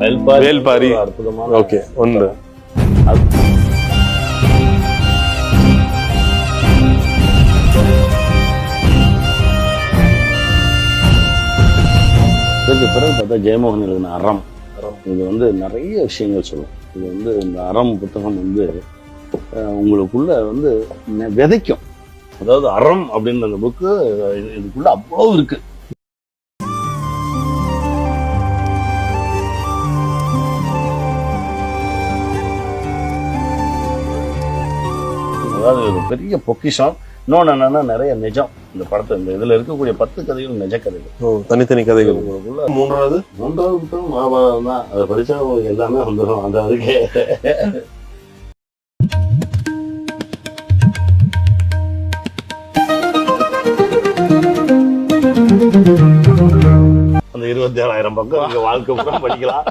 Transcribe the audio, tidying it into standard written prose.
வேல்பாரி அற்புதமான ஓகே ஒன்று இதுக்கு பிறகு பார்த்தா ஜெயமோகன் எழுதின அறம் இது வந்து நிறைய விஷயங்கள் சொல்லும். இது வந்து இந்த அறம் புத்தகம் வந்து உங்களுக்குள்ள வந்து விதைக்கும். அதாவது அறம் அப்படின்ற அந்த புக்கு இதுக்குள்ள அவ்வளோ இருக்கு. அதாவது ஒரு பெரிய பொக்கிஷம். இன்னொன்று என்னன்னா நிறைய நிஜம். இந்த படத்தை இந்த இதுல இருக்கக்கூடிய 10 கதைகள் நிஜ கதைகள், தனித்தனி கதைகள். உங்களுக்குள்ள மூன்றாவது புத்தகம் மகாபாரதம் தான். அதை படிச்சா உங்களுக்கு எல்லாமே வந்துடும். அந்த அதுக்கு அந்த 27,000 பக்கம் நீங்க வாழ்க்கை படிக்கலாம்.